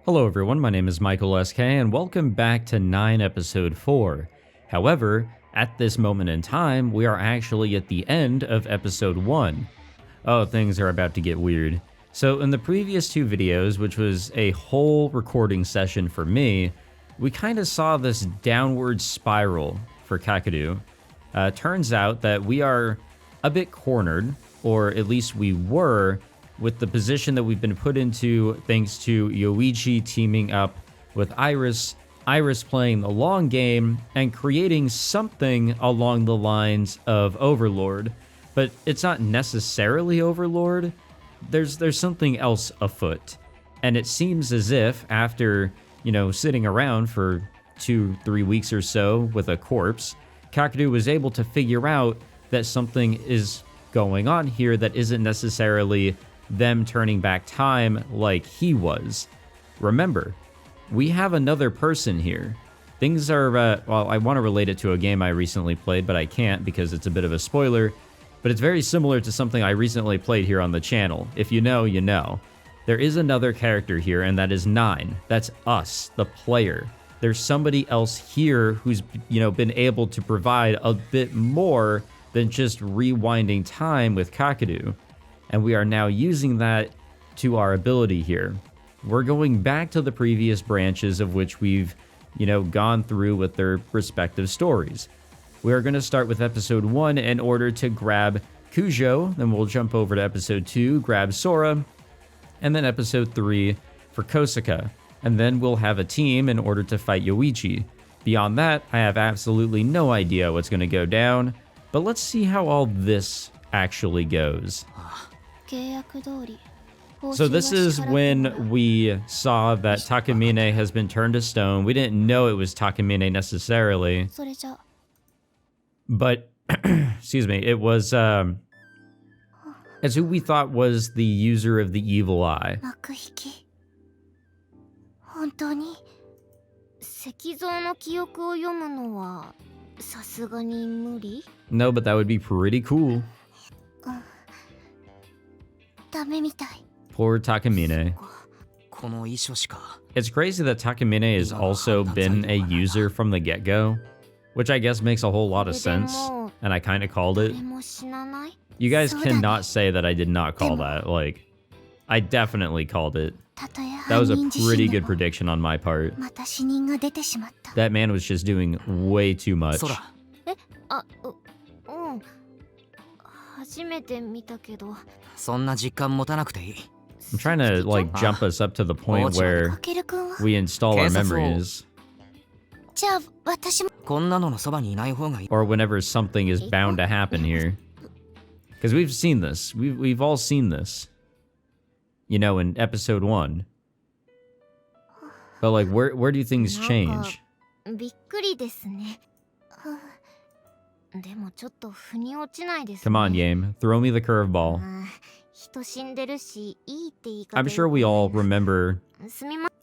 Hello everyone, my name is Michael SK and welcome back to 9 episode 4. However, at this moment in time, we are actually at the end of episode 1. Oh, things are about to get weird. So in the previous 2 videos, which was a whole recording session for me, we kind of saw this downward spiral for Kakeru. Turns out that we are a bit cornered, or at least we were, with the position that we've been put into thanks to Yoichi teaming up with Iris playing the long game and creating something along the lines of Overlord. But it's not necessarily Overlord. There's something else afoot. And it seems as if after, sitting around for 2-3 weeks or so with a corpse, Kakeru was able to figure out that something is going on here that isn't necessarily them turning back time like he was. Remember, we have another person here. Things are, well, I want to relate it to a game I recently played, but I can't because it's a bit of a spoiler. But it's very similar to something I recently played here on the channel. If you know, you know. There is another character here, and that is 9. That's us, the player. There's somebody else here who's, been able to provide a bit more than just rewinding time with Kakeru. And we are now using that to our ability here. We're going back to the previous branches of which we've, gone through with their respective stories. We are going to start with episode 1 in order to grab Kujo, then we'll jump over to episode 2, grab Sora, and then episode 3 for Kosaka. And then we'll have a team in order to fight Yoichi. Beyond that, I have absolutely no idea what's going to go down, but let's see how all this actually goes. So this is when we saw that Takamine has been turned to stone. We didn't know it was Takamine necessarily. But, excuse me, it was, it's who we thought was the user of the evil eye. No, but that would be pretty cool. Poor Takamine. It's crazy that Takamine has also been a user from the get-go, which I guess makes a whole lot of sense, and I kind of called it. You guys cannot say that I did not call that. Like, I definitely called it. That was a pretty good prediction on my part. That man was just doing way too much. I'm trying to, like, jump us up to the point where we install our memories. Or whenever something is bound to happen here. Because we've seen this. We've all seen this. In episode 1. But, like, where do things change? Come on, game. Throw me the curveball. I'm sure we all remember,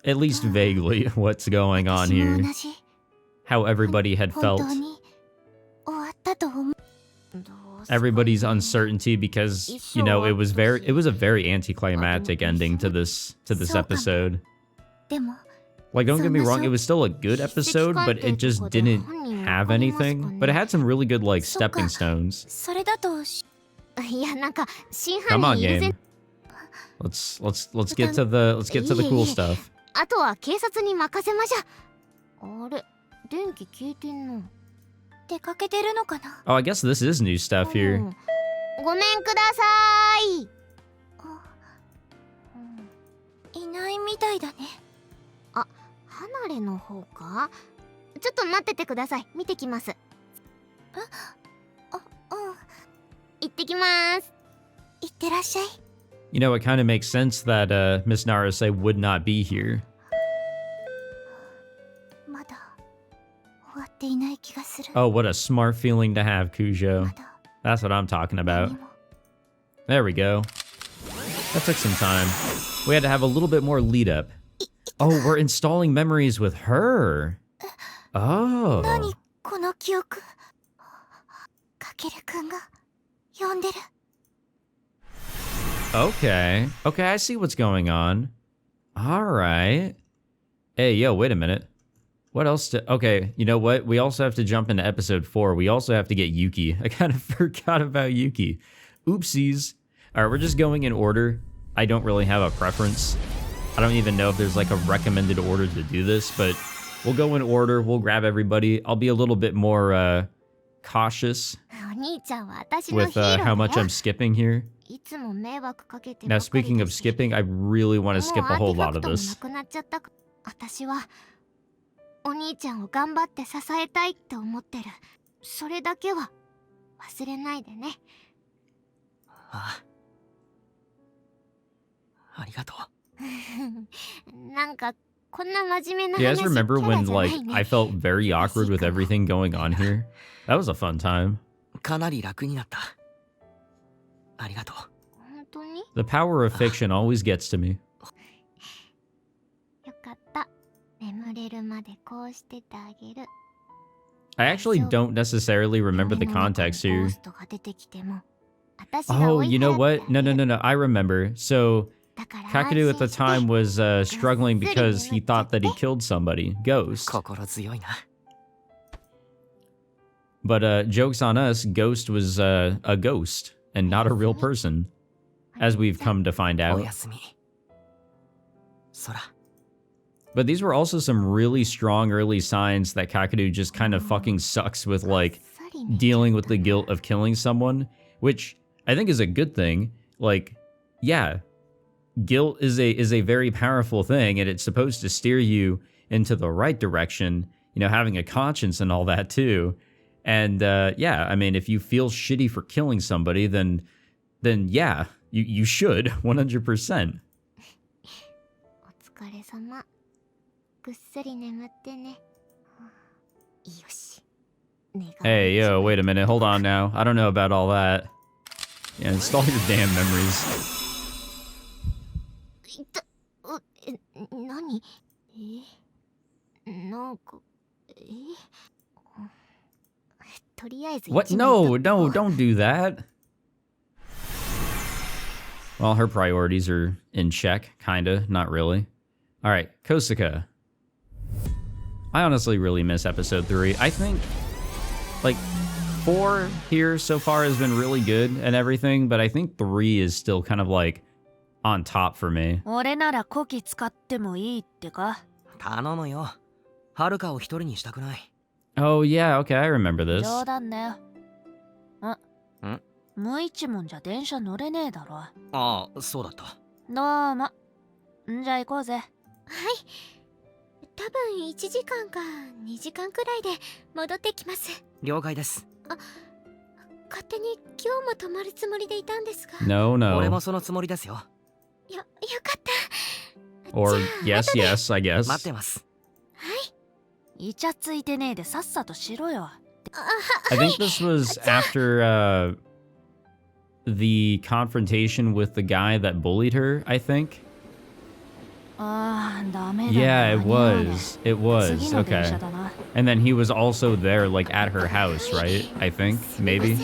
at least vaguely, what's going on here. How everybody had felt. Everybody's uncertainty because, it was a very anticlimactic ending to this episode. Like, don't get me wrong, it was still a good episode, but it just didn't have anything. But it had some really good, like, stepping stones. Come on, game. Let's get to the cool stuff. Oh, I guess this is new stuff here. It kind of makes sense that Miss Narase would not be here. Oh, what a smart feeling to have, Kujo. That's what I'm talking about. There we go. That took some time. We had to have a little bit more lead up. Oh, we're installing memories with her. Oh. Okay. Okay, I see what's going on. All right. Hey, yo, wait a minute. What else okay, you know what? We also have to jump into episode 4. We also have to get Yuki. I kind of forgot about Yuki. Oopsies. All right, we're just going in order. I don't really have a preference. I don't even know if there's like a recommended order to do this, but we'll go in order. We'll grab everybody. I'll be a little bit more cautious with how much I'm skipping here. Now, speaking of skipping, I really want to skip a whole lot of this. You guys remember when, like, I felt very awkward with everything going on here? That was a fun time. The power of fiction always gets to me. I actually don't necessarily remember the context here. Oh, you know what? No. I remember. So, Kakeru at the time was struggling because he thought that he killed somebody. Ghost. But joke's on us, Ghost was a ghost and not a real person, as we've come to find out. But these were also some really strong early signs that Kakeru just kind of fucking sucks with, like, dealing with the guilt of killing someone, which I think is a good thing. Like, yeah, guilt is a very powerful thing, and it's supposed to steer you into the right direction, you know, having a conscience and all that too. And yeah, I mean, if you feel shitty for killing somebody, then yeah, you should 100%. Hey, yo, wait a minute, hold on now. I don't know about all that. Yeah, install your damn memories. What? No, don't do that. Well, her priorities are in check, kinda, not really. Alright, Kosuka. I honestly really miss episode 3. I think, like, 4 here so far has been really good and everything, but I think 3 is still kind of, like, on top for me. Oh, yeah, okay, I remember this. No. Or yes, I guess. I think this was after the confrontation with the guy that bullied her, I think. Yeah, it was. Okay. And then he was also there, like, at her house, right? I think, maybe.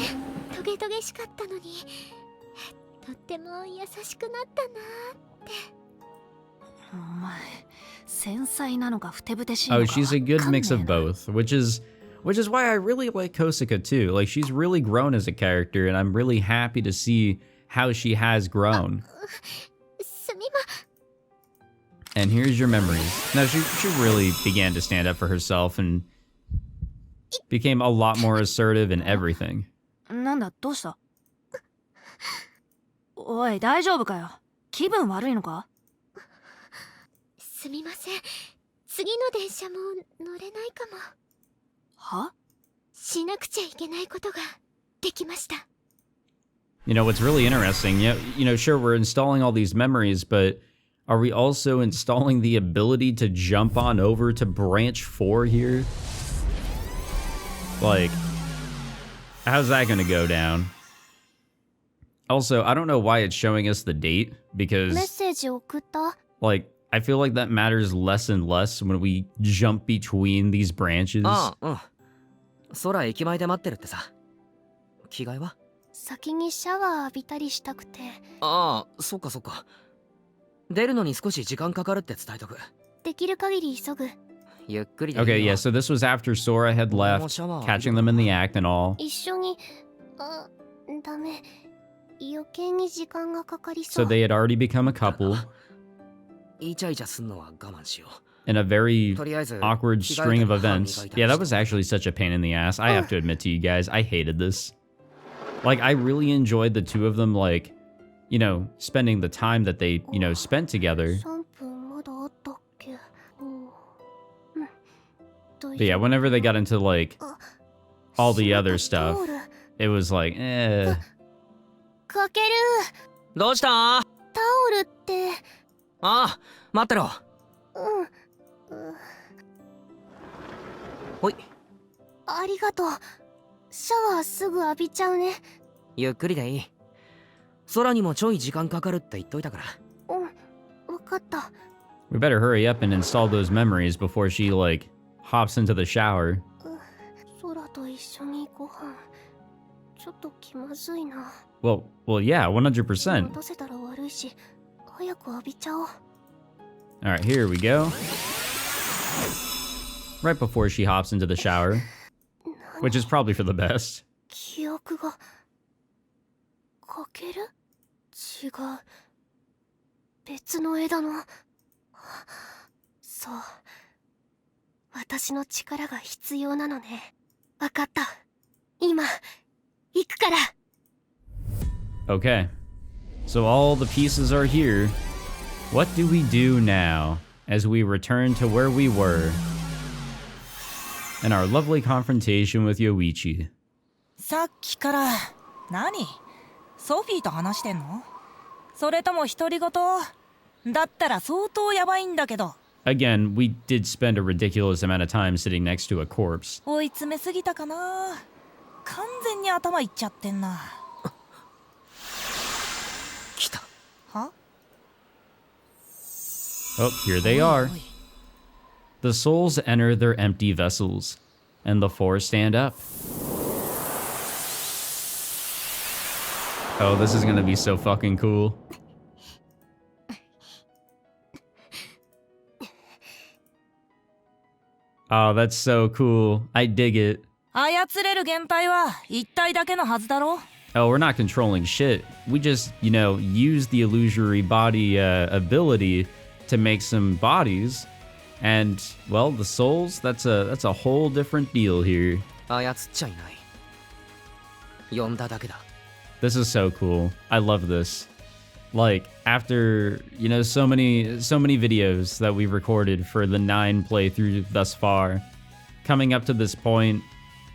Oh, she's a good mix of both, which is why I really like Kosuka too. Like, she's really grown as a character, and I'm really happy to see how she has grown. And here's your memories. Now, she really began to stand up for herself and became a lot more assertive in everything. You know, what's really interesting, you know, sure, we're installing all these memories, but are we also installing the ability to jump on over to branch 4 here? Like, how's that gonna go down? Also, I don't know why it's showing us the date, because, like, I feel like that matters less and less when we jump between these branches. 先にシャワー浴びたりしたくて。ああ、そっかそっか。出るのに少し時間かかるって伝えとく。できる限り急ぐ。ゆっくりでいいよ。Okay, yeah, so this was after Sora had left, catching them in the act and all. 一緒に、ダメ。余計に時間がかかりそう。So they had already become a couple イチャイチャすんのは我慢しよう。 in a very とりあえず awkward 着替え string た of り歯 events. 磨いたり Yeah, that して was actually such a pain in the ass. I have to admit to you guys, I hated this. Like, I really enjoyed the two of them, like, you know, spending the time that they, you know, spent together. 3分まだあったっけ。But yeah, whenever they got into, like, all the other stuff, it was like, eh. かける。どうした？タオルって。ああ、待ってろ。ほい。ありがとう。シャワーすぐ浴びちゃうね。ゆっくりでいい。空にもちょい時間かかるって言っといたから。わかった。We better hurry up and install those memories before she, like, hops into the shower. 空と一緒にご飯。ちょっと気まずいな。Well, yeah, 100%. 待たせたら悪いし、早く浴びちゃおう。All right, here we go. Right before she hops into the shower, which is probably for the best. 記憶がかける？違う。別の枝の。そう。私の力が必要なのね。わかった。今、行くから。Okay, so all the pieces are here. What do we do now as we return to where we were in our lovely confrontation with Yoichi? さっきから何？ソフィーと話してんの？それとも独り言？だったら相当やばいんだけど。Again, we did spend a ridiculous amount of time sitting next to a corpse. 追い詰めすぎたかな？完全に頭いっちゃってんな。来た。は？ Oh, here they are. The souls enter their empty vessels, and the four stand up. Oh, this is gonna be so fucking cool. Oh, that's so cool. I dig it. 操れる限界は一体だけのはずだろ？ Oh, we're not controlling shit. We just, you know, use the illusory body ability to make some bodies. And, well, the souls, that's a whole different deal here. 操っちゃいない。呼んだだけだ。 This is so cool. I love this. Like, after, you know, so many videos that we've recorded for the 9 playthrough thus far, coming up to this point,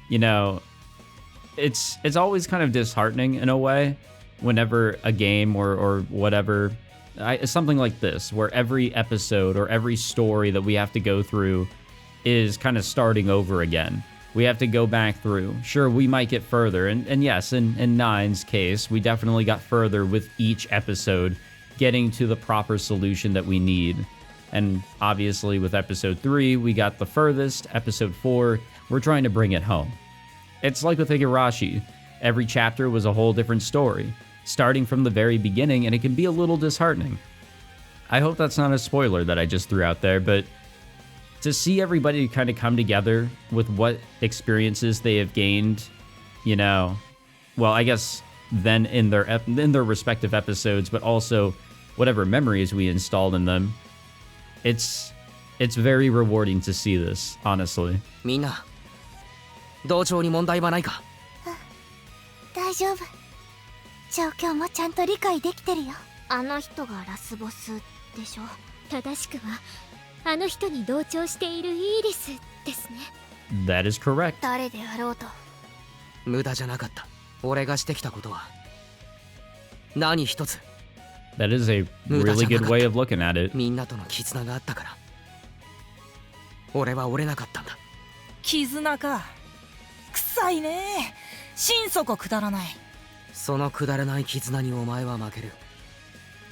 you know, it's always kind of disheartening in a way whenever a game or whatever, something like this, where every episode or every story that we have to go through is kind of starting over again. We have to go back through. Sure, we might get further, and yes, in 9's case, we definitely got further with each episode, getting to the proper solution that we need. And obviously with episode 3, we got the furthest. Episode 4, we're trying to bring it home. It's like with Higurashi. Every chapter was a whole different story, starting from the very beginning, and it can be a little disheartening. I hope that's not a spoiler that I just threw out there, but to see everybody kind of come together with what experiences they have gained, you know, well, I guess then in their respective episodes, but also whatever memories we installed in them, it's very rewarding to see this, honestly. みんな、同調に問題はないか？大丈夫。状況もちゃんと理解できてるよ。あの人がラスボスでしょ。正しくはあの人に同調しているイーリスですね。 That is correct. 誰であろうと。無駄じゃなかった。俺がしてきたことは何一つ。 That is a really good way of looking at it. みんなとの絆があったから。俺は折れなかったんだ。絆か。臭いね。心底くだらない。そのくだらない絆にお前は負ける。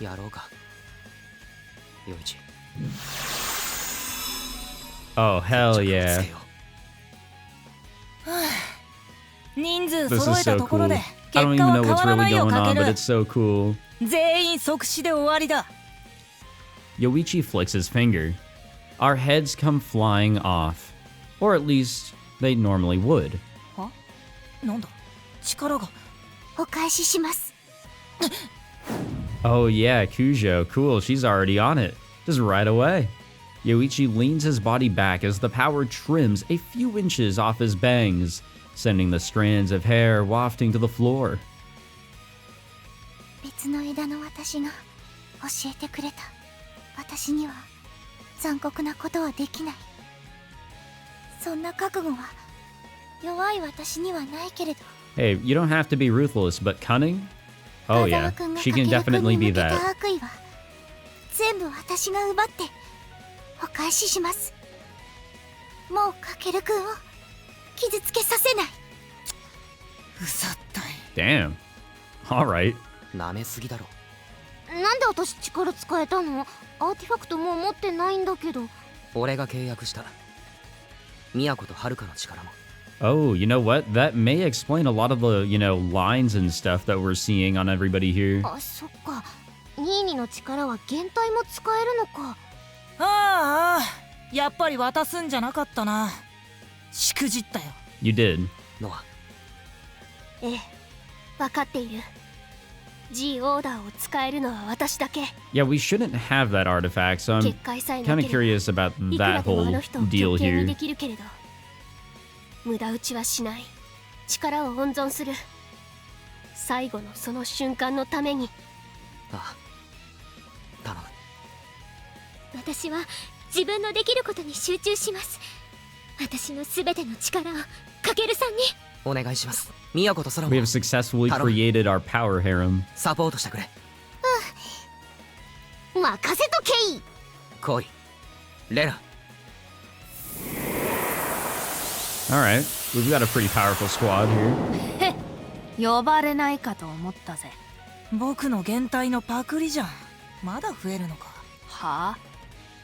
やろうか。陽一。Oh, hell yeah. 人数揃えたところで I don't 結 even 果 know は what's 変わら really ないよ going か on, け but る it's so cool. 全員即死で終わりだ。 Yoichi flicks his finger. Our heads come flying off. Or at least, they normally would. は？なんだ？力が。お返しします。 Oh yeah, Kujo. Cool, she's already on it. Just right away. Yoichi leans his body back as the power trims a few inches off his bangs, sending the strands of hair wafting to the floor. 別の枝の私が教えてくれた。私には残酷なことはできない。そんな覚悟は弱い私にはないけれど。 Hey, you don't have to be ruthless, but cunning? Oh yeah, she can definitely be that. 悪意は全部私が奪ってお返しします。もうかけるくんを傷つけさせない。うざったい。 Damn. Alright. 舐めすぎだろ。なんで私力使えたの？アーティファクトもう持ってないんだけど。俺が契約した。宮子と遥の力も。 Oh, you know what? That may explain a lot of the, lines and stuff that we're seeing on everybody here. あ、そっか。ニーニの力は限界も使えるのか。ああ、やっぱり渡すんじゃなかったな。しくじったよ。 You did. ノア。ええ、分かっている。G オーダーを使えるのは私だけ。 Yeah, we shouldn't have that artifact, so I'm 結界さえな kind け of れば curious about いくら that でもあ whole の人を deal 極限にで here. きるけれど、無駄打ちはしない。力を温存する。最後のその瞬間のために。ああ。頼む。私は自分のできることに集中します。私のすべての力をかけるさんに。お願いします。宮子と空も We have successfully Hello. created our power harem. サポートしてくれ。任せとけい。来い。レナ。Alright, we've got a pretty powerful squad here. 呼ばれないかと思ったぜ。僕の減退のパクリじゃん。まだ増えるのか。はあ？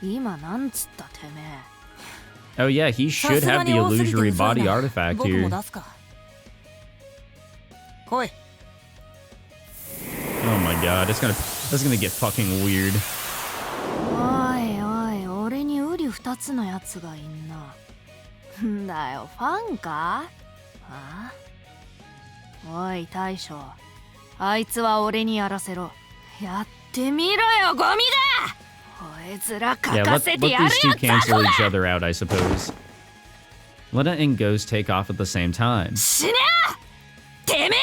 今なんつったてめえ。 Oh yeah, he さ should すが have に the 多すぎて illusory 嘘だ body な。 artifact 僕も here. 出すか。来い。 Oh my god, that's gonna get fucking weird. おいおい、俺に瓜二つのやつがいんな。んだよ、ファンか？あ？おい大将、あいつは俺にやらせろ。やってみろよ、ゴミが！こいつら書 Yeah, か let せてやる these よ two cancel each other out, I suppose. Lena and Ghost take off at the same time. 死ねよ！てめえがな！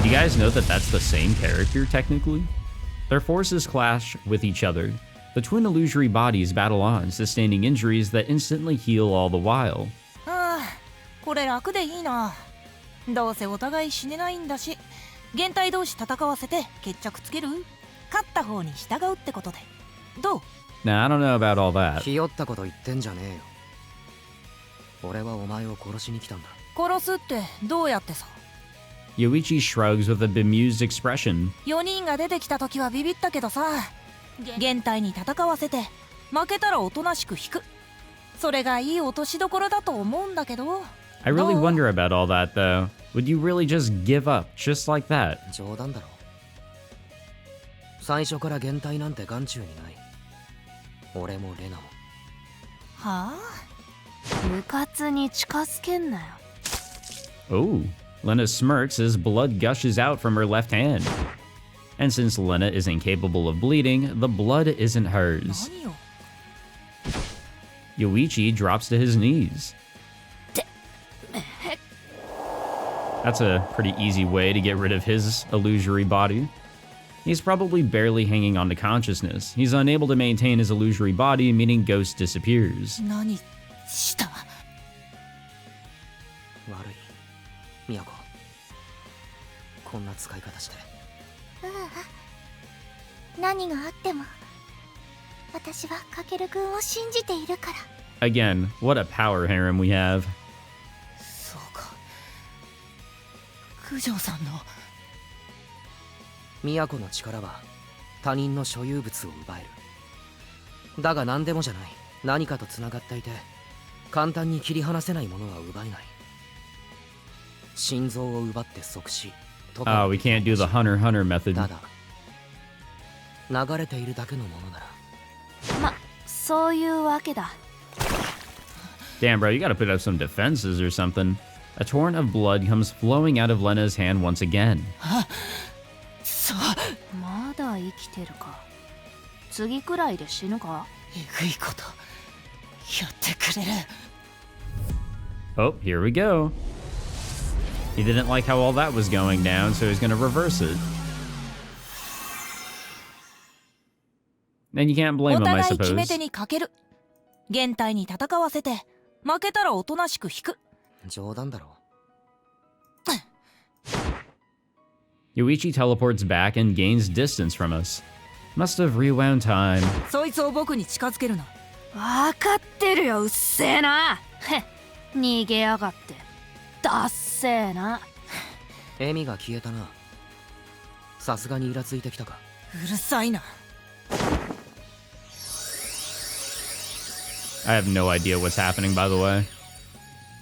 Do you guys know that that's the same character, technically? Their forces clash with each other. The twin illusory bodies battle on, sustaining injuries that instantly heal all the while. ああ、これ楽でいいな。どうせお互い死ねないんだし、減退同士戦わせて決着つける？勝った方に従うってことで。どう？ Now, I don't know about all that. ひよったこと言ってんじゃねえよ。俺はお前を殺しに来たんだ。殺すってどうやってさ。 Yoichi shrugs with a bemused expression. 4人が出てきた時はビビったけどさ、減退に戦わせて負けたらおとなしく引く。それがいい落としどころだと思うんだけど。 I really どう？ wonder about all that, though. Would you really just give up, just like that? 冗談だろ。最初から減退なんて眼中にない。俺もレナも。はあ？部活に近づけんなよ。 Oh, Lena smirks as blood gushes out from her left hand. And since Lena is incapable of bleeding, the blood isn't hers. 何よ。 Yoichi drops to his knees. That's a pretty easy way to get rid of his illusory body. He's probably barely hanging on to consciousness. He's unable to maintain his illusory body, meaning Ghost disappears. 何した？悪い。宮子。こんな使い方して。何があっても私はかけるくんを信じているから。 Again, what a power harem we have. そうか。九条さんの。宮子の力は他人の所有物を奪える。だが何でもじゃない。何かと繋がっていて簡単に切り離せないものは奪えない。心臓を奪って即死。 Oh, we can't do the Hunter x Hunter method. ただ流れているだけのものなら。ま、そういうわけだ。 Damn, bro, you gotta put up some defenses or something. A torrent of blood comes flowing out of Lena's hand once again. まだ生きてるか。次くらいで死ぬか。えぐいことやってくれる。 Oh, here we go. He didn't like how all that was going down, so he's gonna reverse it. And you can't お blame him, I 互い決め suppose. 手にかける。現体に戦わせて負けたらおとなしく引く。冗談だろ。 Yuichi teleports back and gains distance from us. Must have rewound time. そいつを僕に近づけるな。わかってるよ、うっせえな。へっ、逃げやがって。だっせえな。笑みが消えたな。さすがにイラついてきたか。うるさいな。 I have no idea what's happening, by the way.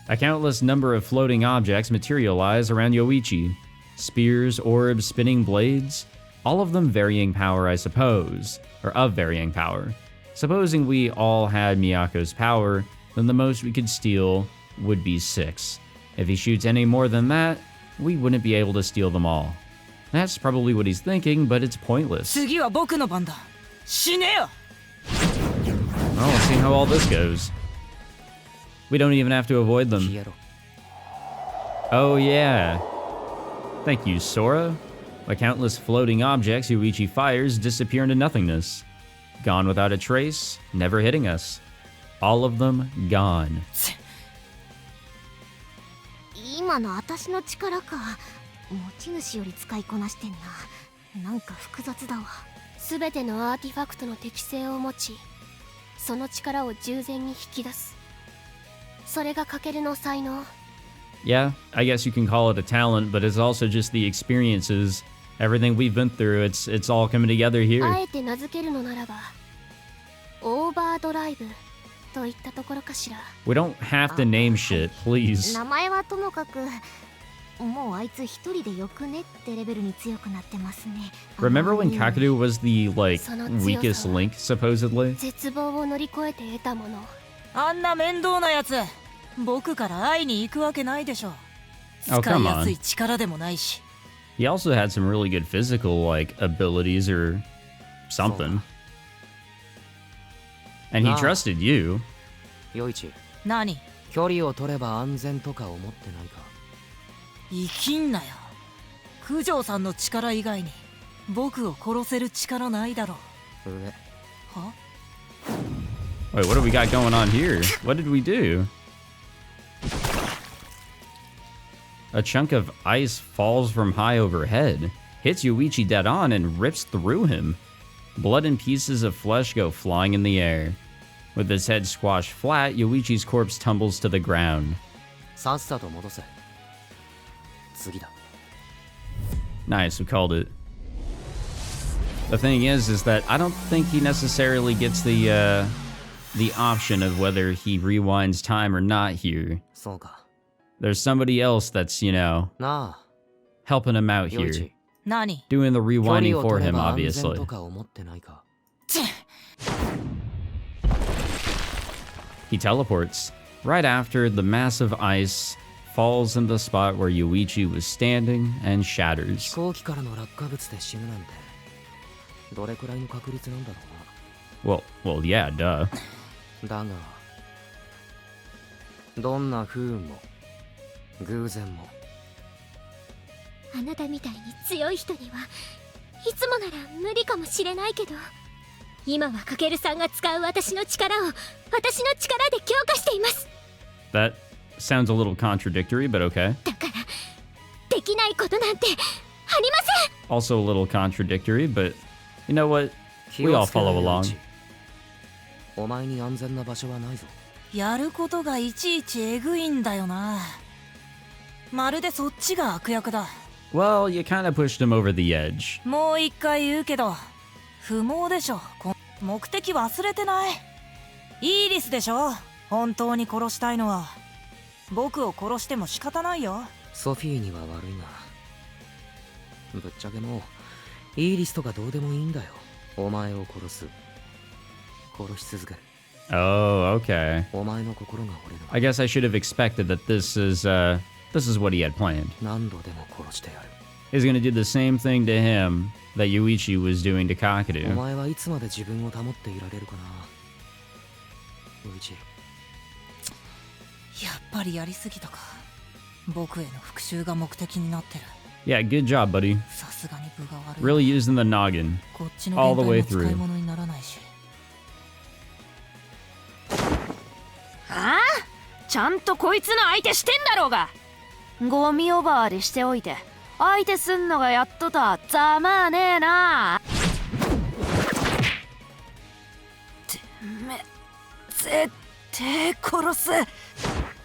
A countless number of floating objects materialize around Yoichi. Spears, orbs, spinning blades. All of them varying power, I suppose. Or of varying power. Supposing we all had Miyako's power, then the most we could steal would be 6. If he shoots any more than that, we wouldn't be able to steal them all. That's probably what he's thinking, but it's pointless. 次は僕の番だ。死ねよ。 Well, let's see how all this goes. We don't even have to avoid them. 消えろ。 Oh, yeah. Thank you, Sora. The countless floating objects Yuichi fires disappear into nothingness. Gone without a trace, never hitting us. All of them gone. 今の私の力か。持ち主より使いこなしてんな。なんか複雑だわ。すべてのアーティファクトの適性を持ち、その力を従前に引き出す。それがカケルの才能。 Yeah, I guess you can call it a talent, but it's also just the experiences. Everything we've been through, it's all coming together あ here. えて名付けるのならば、オーバードライブといったところかしら。 We don't have to name shit, please. 名前はともかく、もうあいつ一人でよくねってレベルに強くなってますね。 Remember when Kakeru was the, like, その強さは weakest link, supposedly? 絶望を乗り越えて得たもの。あんな面倒なやつ、僕から会いに行くわけないでしょ。 Oh, 使い come やす on. い力でもないし。 He also had some really good physical, like, abilities or something. And he Ah. trusted you. ヨイチ、何？距離を取れば安全とか思ってないか。生きんなよ。九条さんの力以外に僕を殺せる力ないだろう。上。は？ Wait, what do we got going on here? What did we do? A chunk of ice falls from high overhead, hits Yuichi dead on, and rips through him. Blood and pieces of flesh go flying in the air. With his head squashed flat, Yuichi's corpse tumbles to the ground. さっさと戻せ。次だ。 Nice, we called it. The thing is that I don't think he necessarily gets the option of whether he rewinds time or not here. そうか。 There's somebody else that's, you know, なあ、 helping him out ヨイ here. チ。何？ Doing the 距離 rewinding を for 取れ him, ば安全 obviously. とか思ってないか。 He teleports. Right after, the massive ice falls in the spot where Yuichi was standing and 飛 shatters. 行機からの落下物で死ぬなんて、どれくらいの確率なんだろ Well, yeah, duh. うな。だが、どんな不運も、偶然も、あなたみたいに強い人にはいつもなら無理かもしれないけど、今はカケルさんが使う私の力を私の力で強化しています。 That sounds a little contradictory, but okay. だからできないことなんてありません。 Also a little contradictory, but you know what? 気 We を all つけろ follow ヨイ along. チ。お前に安全な場所はないぞ。やることがいちいちえぐいんだよな。まるでそっちが悪役だ。 Well, you kind of pushed him over the edge. もう一回言うけど、不毛でしょ。目的忘れてない。イーリスでしょ。本当に殺したいのは。僕を殺しても仕方ないよ。ソフィーには悪いが、ぶっちゃけもうイーリスとかどうでもいいんだよ。お前を殺す。殺し続ける。 Oh, okay. お前の心が折れる。 I guess I should have expected that this is what he had planned. 何度でも殺してやる。 He's gonna do the same thing to him that Yuichi was doing to お Kakeru. 前はいつまで自分を保っていられるかな。ユイチ。やっぱりやりすぎたか。僕への復讐が目的になってる。 Yeah, good job, buddy. さすがに分が悪い。 Really using the noggin こっちの all the 限 way 界も使い through. 物にならないし。ああ、ちゃんとこいつの相手してんだろうが。ゴミ呼ばわりしておいて相手すんのがやっとだ。ざまあねえな。てめ絶対殺す。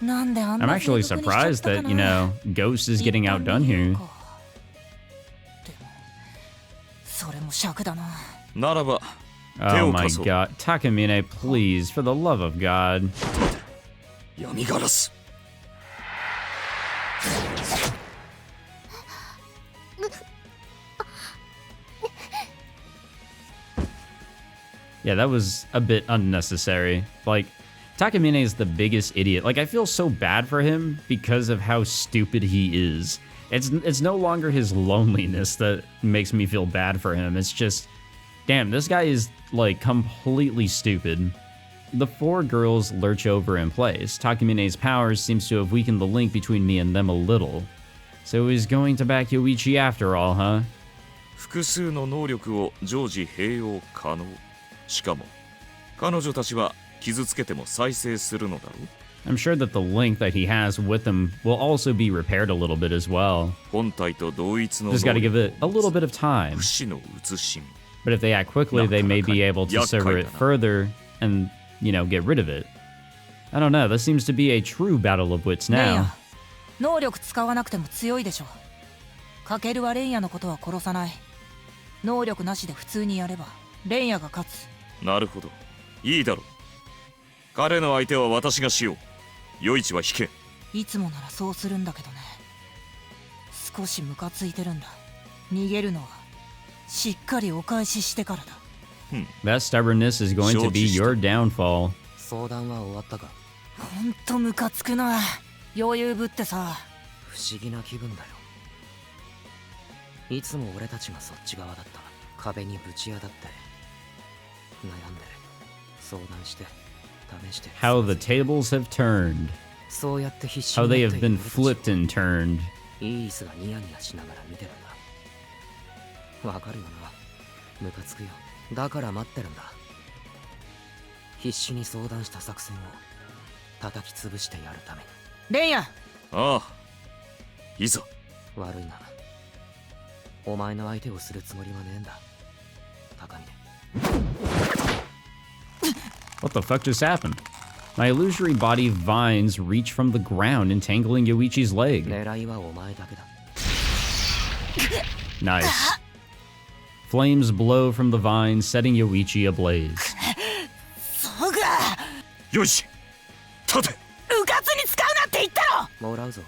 なんであん I'm な actually 風俗にしちゃっ surprised たか that, な。 you know, Ghost is getting outdone here. でもそれも尺だな。ならば Oh my 手を貸そう。 god. Takamine, please, for the love of God. 闇ガラス。 Yeah, that was a bit unnecessary. Like, Takamine is the biggest idiot. Like, I feel so bad for him because of how stupid he is. It's no longer his loneliness that makes me feel bad for him. It's just, damn, this guy is, like, completely stupid. The four girls lurch over in place. Takamine's powers seems to have weakened the link between me and them a little. So he's going to back Yoichi after all, huh? 複数の能力を常時併用可能。しかも彼女たちは傷つけても再生するのだろう。 I'm sure that the link that he has with them will also be repaired a little bit as well. 本体と同一の Just gotta give it a 能力 little bit of time. 不死の写しみ。 But if they act quickly, they may be able to sever it further and, you know, get rid of it. I don't know, this seems to be a true battle of wits レイ now. ヤ、能力使わなくても強いでしょ。カケルはレイヤのことは殺さない。能力なしで普通にやればレイヤが勝つ。なるほど。いいだろう。彼の相手は私がしよう。余市は引け。いつもならそうするんだけどね。少しムカついてるんだ。逃げるのはしっかりお返ししてからだ。That stubbornness is going to be your downfall. 相談は終わったか。ほんとムカつくな。余裕ぶってさ。不思議な気分だよ。いつも俺たちがそっち側だった。壁にぶち当たって悩んで相談して試して。 How the tables have turned. そうやって必死 How に they なっ have ている been 俺たちを flipped and turned. イーリスがニヤニヤしながら見てるんだ。わかるよな。ムカつくよ。だから待ってるんだ。必死に相談した作戦を叩き潰してやるために。レイヤ、ああ。いざ。悪いな。お前の相手をするつもりはねえんだ。高峰。 What the fuck just happened? My illusory body vines reach from the ground, entangling Yoichi's leg. 狙いはお前だけだ。 Nice. Flames blow from the vines, setting Yoichi ablaze. そうか。よし。立て。うかつに使うなって言ったろ。もらうぞ。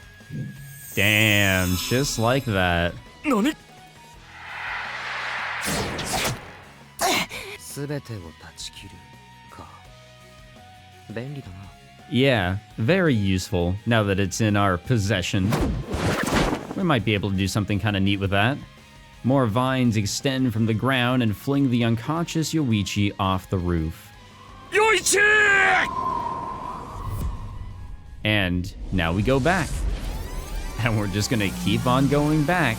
Damn, just like that. 何？すべてを断ち切るか。便利だな。 Yeah, very useful now that it's in our possession. We might be able to do something kind of neat with that. More vines extend from the ground and fling the unconscious Yoichi off the roof. よいち！ And now we go back. And we're just gonna keep on going back.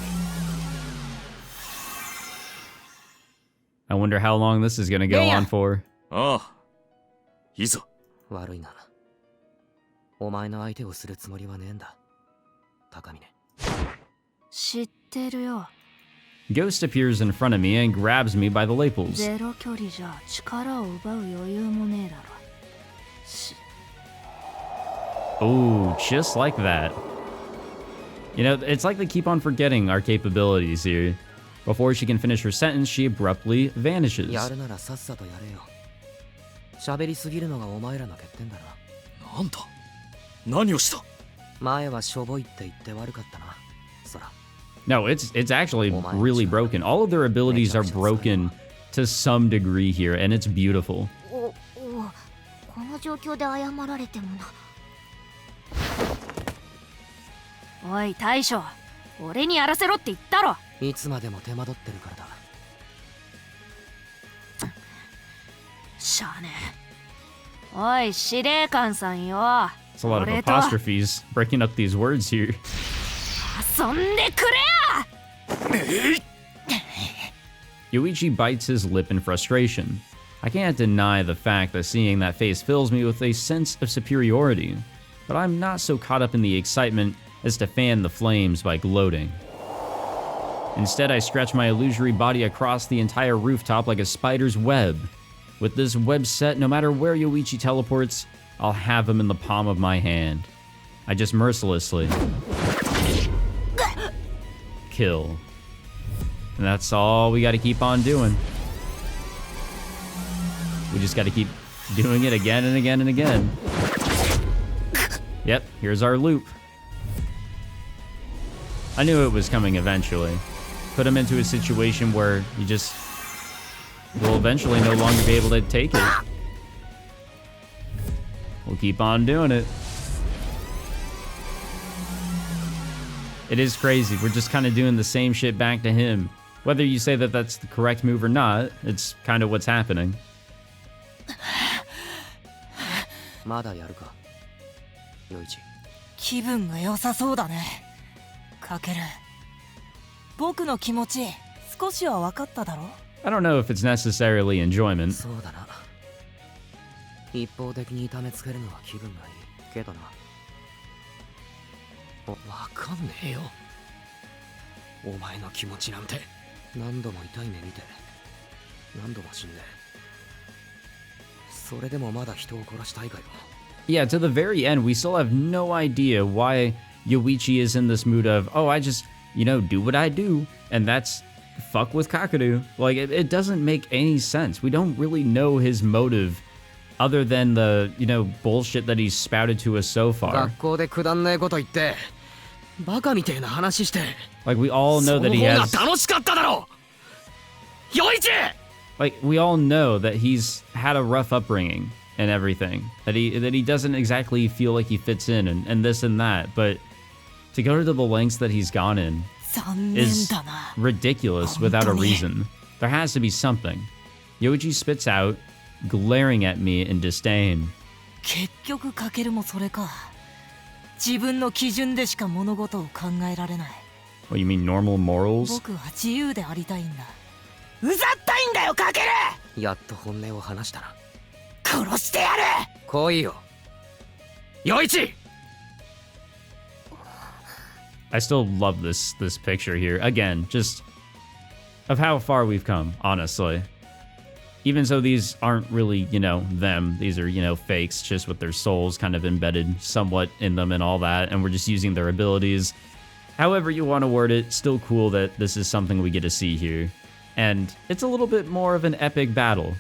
I wonder how long this is gonna go on for. ああ。いざ。悪いな。お前の相手をするつもりはねえんだ。高峰。知ってるよ。 Ghost appears in front of me and grabs me by the lapels. ゼロ距離じゃ力を奪う余裕もねえだろ。Oh, just like that. You know, it's like they keep on forgetting our capabilities here. Before she can finish her sentence, she abruptly vanishes. やるならさっさとやれよ。喋りすぎるのがお前らの欠点だな。なんだ？何をした？前はしょぼいって言って悪かったな、そら。 No, it's actually really broken. All of their abilities are broken to some degree here, and it's beautiful. この状況で謝られてもな。おい大将、俺にやらせろって言ったろ。いつまでも手間取ってるからだ。しゃあねえ。おい司令官さんよ。 It's a lot of apostrophes breaking up these words here. 遊んでくれや。 Yuichi bites his lip in frustration. I can't deny the fact that seeing that face fills me with a sense of superiority, but I'm not so caught up in the excitement as to fan the flames by gloating. Instead, I stretch my illusory body across the entire rooftop like a spider's web. With this web set, no matter where Yuichi teleports, I'll have him in the palm of my hand. I just mercilessly kill. And that's all we gotta keep on doing. We just gotta keep doing it again and again and again. Yep, here's our loop. I knew it was coming eventually. Put him into a situation where you just will eventually no longer be able to take it. We'll keep on doing it. It is crazy. We're just kind of doing the same shit back to him. Whether you say that that's the correct move or not, it's kind of what's happening. まだやるか、ヨイチ。気分が良さそうだね、かける。僕の気持ち少しは分かっただろ。 I don't know if it's necessarily enjoyment. そうだな。一方的に痛めつけるのは気分がいいけどな。わかんねえよ。お前の気持ちなんて。何度も痛い目見て、何度も死んで。それでもまだ人を殺したいかよ。 Yeah, to the very end, we still have no idea why Yuichi is in this mood of, oh, I just, do what I do, and that's fuck with Kakeru. Like, it doesn't make any sense. We don't really know his motive other than the, bullshit that he's spouted to us so far. 学校でくだんないこと言って、バカみてえな話して。 Like, we all know that he has... その方が楽しかっただろう。ヨイチ! Like, we all know that he's had a rough upbringing and everything. That he doesn't exactly feel like he fits in and this and that. But to go to the lengths that he's gone in is ridiculous without a reason. There has to be something. Yoichi spits out, glaring at me in disdain. 結局かけるもそれか。自分の基準でしか物事を考えられない。 What, you mean normal morals? 僕は自由でありたいんだ。うざったいんだよかける。やっと本音を話したな。殺してやる。来いよ、ヨイチ。 I still love this picture here. Again, just of how far we've come, honestly. Even so, these aren't really, them. These are, fakes, just with their souls kind of embedded somewhat in them and all that. And we're just using their abilities. However you want to word it, still cool that this is something we get to see here. And it's a little bit more of an epic battle.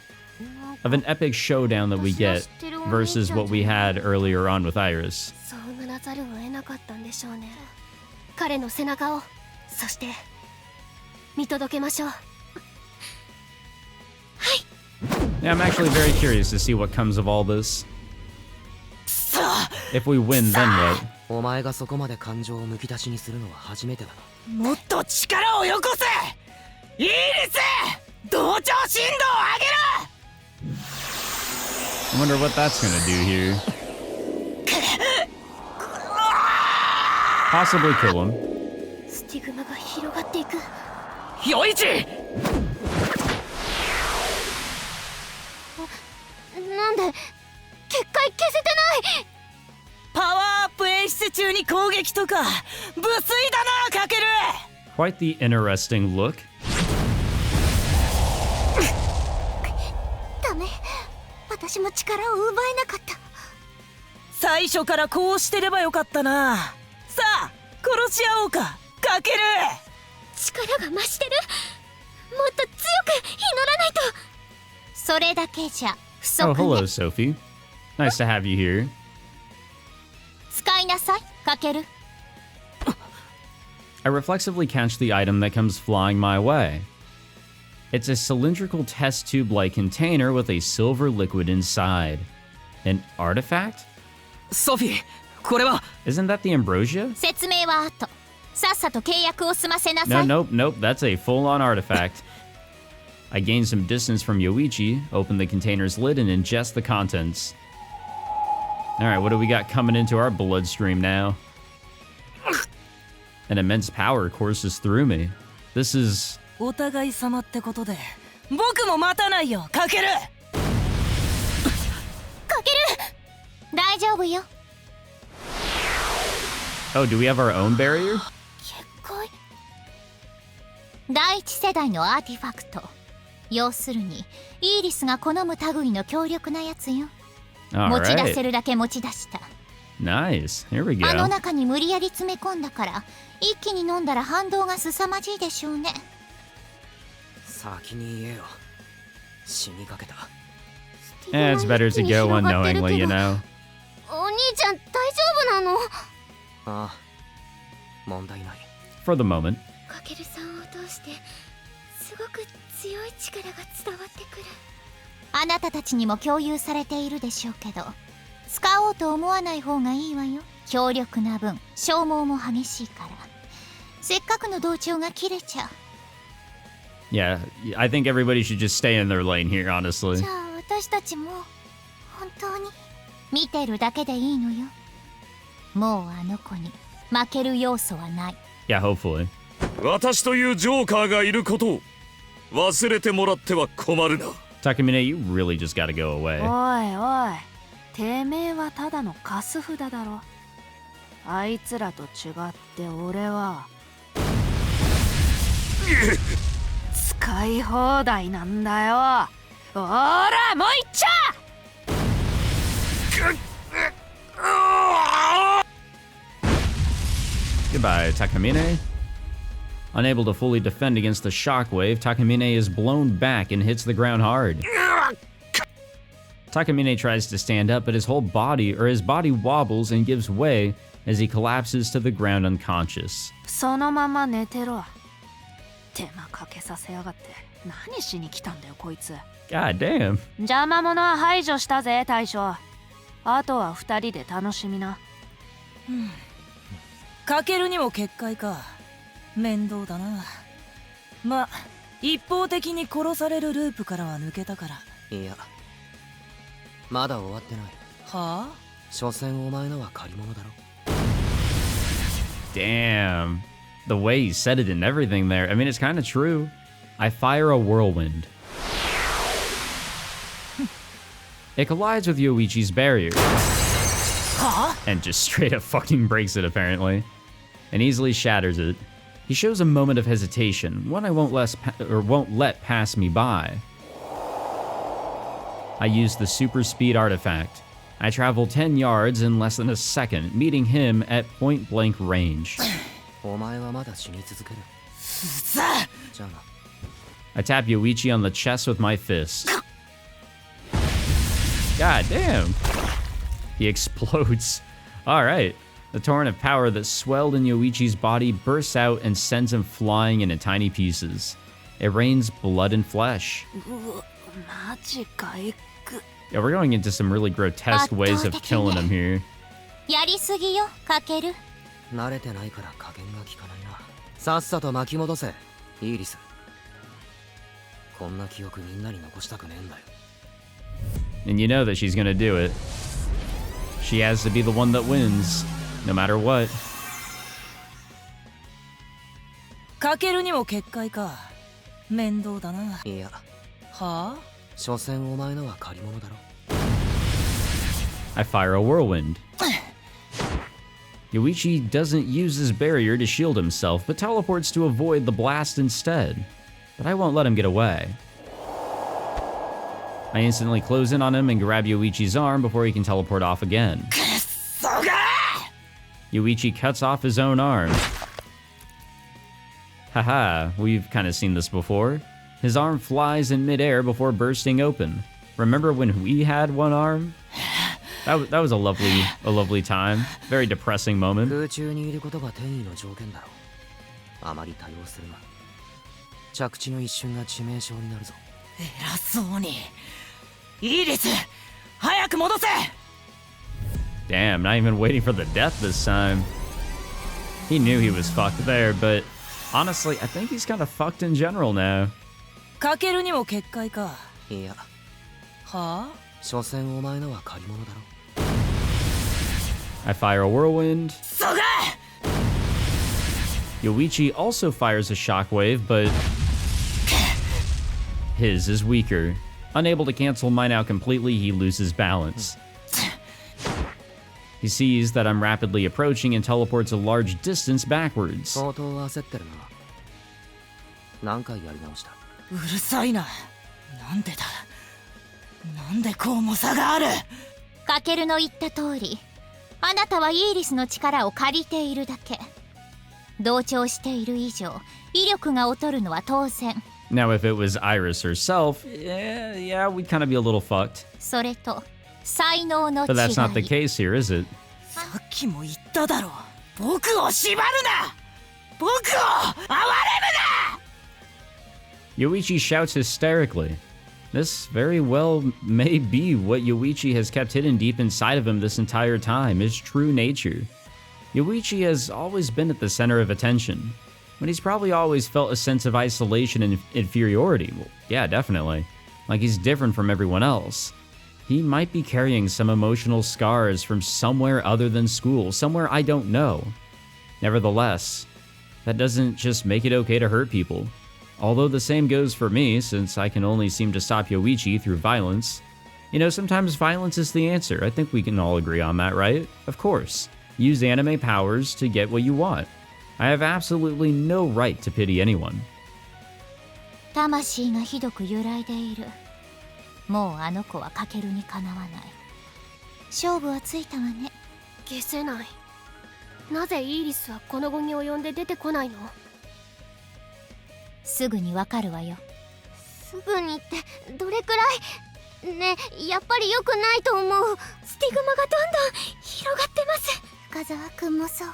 Of an epic showdown that we get versus what we had earlier on with Iris. そうならざるを得なかったんでしょうね。彼の背中を、そして見届けましょう。Yeah, I'm actually very curious to see what comes of all this. If we win, then what? お前がそこまで感情をむき出しにするのは初めてだな。もっと力をよこせ。イーリス、同調振動を上げろ。 I wonder what that's gonna do here. Possibly kill him. スティグマが広がっていく。ヨイチ。なんで結界消せてない。パワーアップ演出中に攻撃とか無粋だなかける。 Quite the interesting look. ダメ、私も力を奪えなかった。最初からこうしてればよかったな。さあ殺し合おうかかける。力が増してる。もっと強く祈らないと。それだけじゃ不 Oh, 足ね。 hello, Sophie. Nice to have you here. 使いなさいかける I reflexively catch the item that comes flying my way. It's a cylindrical test tube-like container with a silver liquid inside. An artifact? ソフィー、これは Isn't that the ambrosia? 説明は後さっさと契約を済ませなさ No, い nope. That's a full-on artifact. I gain some distance from Yoichi, open the container's lid, and ingest the contents. Alright, what do we got coming into our bloodstream now? An immense power courses through me. This is... お互い様ってことで僕も待たないよかけるかける大丈夫よ Oh, do we have our own barrier? 結界第一世代のアーティファクト要するにイーリスが好む類の強力なやつよ 持ち出せ Alright. るだけ持ち出した Nice. Here we あの go. 中に無理やり詰め込んだから一気に飲んだら反動が凄まじいでしょうね先に言えよ死にかけた Eh, it's better to go unknowingly, you know? お兄ちゃん大丈夫なのああ問題ない For the moment. かけるさんを通してすごく強い力が伝わってくるあなたたちにも共有されているでしょうけど使おうと思わない方がいいわよ強力な分消耗も激しいからせっかくの同調が切れちゃう Yeah, I think everybody should just stay in their lane here, honestly. じゃあ私たちも本当に見てるだけでいいのよもうあの子に負ける要素はない Yeah, hopefully. 私というジョーカーがいることを忘れてもらっては困るな Takamine, you really just gotta go お away. いおいてめえはただのカス札だろあいつらと違って俺は使い放題なんだよほらもういっちゃ Goodbye, Takamine. Unable to fully defend against the shockwave, Takamine is blown back and hits the ground hard. Takamine tries to stand up, but his body wobbles and gives way as he collapses to the ground unconscious. そのまま寝てろ手間かけさせやがって何しに来たんだよこいつ God damn. 邪魔者は排除したぜ大将あとは二人で楽しみなかけるにも結界か面倒だなまあ一方的に殺されるループからは抜けたからいやまだ終わってないはあ所詮お前のは借り物だろ Damn. The way he said it and everything there. I mean, it's kind of true. I fire a whirlwind. It collides with Yoichi's barrier. And just straight up fucking breaks it, apparently. And easily shatters it. He shows a moment of hesitation, one I won't let pass me by. I use the super speed artifact. I travel 10 yards in less than a second, meeting him at point blank range. お前はまだ死に続けるじゃあな I tap Yoichi on the chest with my fist. God damn. He explodes. Alright. The torrent of power that swelled in Yoichi's body bursts out and sends him flying into tiny pieces. It rains blood and flesh. マジかエッグ Yeah, we're going into some really grotesque ways of killing him here. やりすぎよかける慣れてないから加減が効かないなさっさと巻き戻せイーリスこんな記憶みんなに残したくねえんだよ And you know that she's gonna do it. She has to be the one that wins, no matter what. かけるにも結界か面倒だないやはあ所詮お前のは借り物だろ I fire a whirlwind. Yoichi doesn't use his barrier to shield himself, but teleports to avoid the blast instead. But I won't let him get away. I instantly close in on him and grab Yoichi's arm before he can teleport off again. Yoichi cuts off his own arm. Haha, we've kind of seen this before. His arm flies in midair before bursting open. Remember when we had one arm? That was a lovely time. Very depressing moment. 空中にいることが転移の条件だろう。あまり多用するな。着地の一瞬が致命傷になるぞ。偉そうに。イーリス、早く戻せ。 Damn, not even waiting for the death this time. He knew he was fucked there, but honestly, I think he's kind of fucked in general now. かけるにも結界か。いや、はあ？所詮お前のは借り物だろ。 I fire a whirlwind. そが！ Yoichi also fires a shockwave, but his is weaker. Unable to cancel mine out completely, he loses balance. He sees that I'm rapidly approaching and teleports a large distance backwards. 相当焦ってるな。何回やり直した？うるさいな。なんでだ。なんでこうも差がある。カケルの言った通り、あなたはイーリスの力を借りているだけ。同調している以上、威力が劣るのは当然。Now, if it was Iris herself, yeah, we'd kind of be a little fucked. それと、才能の違い。But that's not the case here, is it? さっきも言っただろう。僕を縛るな。僕を憐れむな。 Yoichi shouts hysterically. This very well may be what Yoichi has kept hidden deep inside of him this entire time, his true nature. Yoichi has always been at the center of attention, but he's probably always felt a sense of isolation and inferiority. Well, yeah, definitely. Like he's different from everyone else. He might be carrying some emotional scars from somewhere other than school, somewhere I don't know. Nevertheless, that doesn't just make it okay to hurt people. Although the same goes for me, since I can only seem to stop Yoichi through violence. You know, sometimes violence is the answer. I think we can all agree on that, right? Of course. Use anime powers to get what you want. I have absolutely no right to pity anyone. 魂がひどく揺らいでいる。もうあの子はカケルにかなわない。勝負はついたわね。消せない。なぜイーリスはこの後に及んで出てこないの？すぐにわかるわよ。すぐにってどれくらい？ねえ、やっぱり良くないと思う。スティグマがどんどん広がってます。深澤君もそう。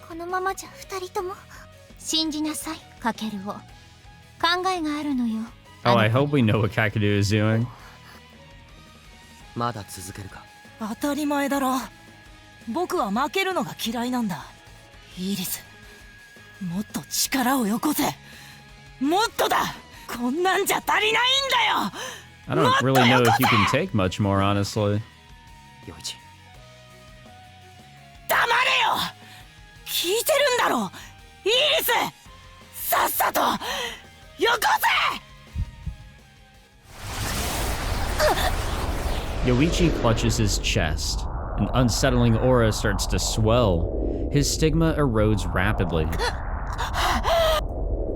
このままじゃ二人とも。信じなさい、カケルを。考えがあるのよ。Oh, I hope we know what Kakeru is doing. まだ続けるか。当たり前だろ。僕は負けるのが嫌いなんだ。イーリス、もっと力をよこせ。もっとだ。こんなんじゃ足りないんだよ。 I don't really know if you can take much more, honestly. ヨイチ。黙れよ。聞いてるんだろ。イーリス、さっさとよこせ。 Yoichi clutches his chest. An unsettling aura starts to swell. His stigma erodes rapidly.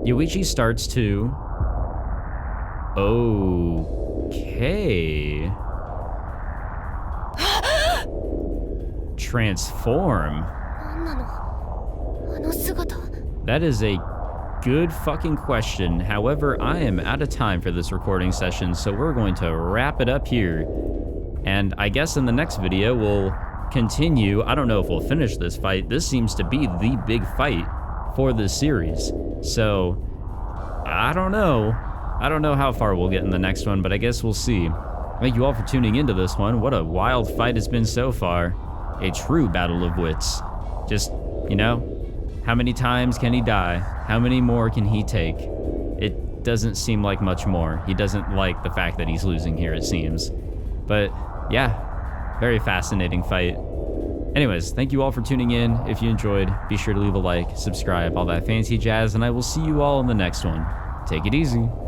Yoichi starts to... Okay. Transform. なんなの？あの姿。 That is a good fucking question. However, I am out of time for this recording session, so we're going to wrap it up here. And I guess in the next video, we'll continue. I don't know if we'll finish this fight. This seems to be the big fight for this series. So, I don't know. I don't know how far we'll get in the next one, but I guess we'll see. Thank you all for tuning into this one. What a wild fight it's been so far. A true battle of wits. Just, you know, how many times can he die? How many more can he take? It doesn't seem like much more. He doesn't like the fact that he's losing here, it seems. But, yeah, very fascinating fight. Anyways, thank you all for tuning in. If you enjoyed, be sure to leave a like, subscribe, all that fancy jazz, and I will see you all in the next one. Take it easy.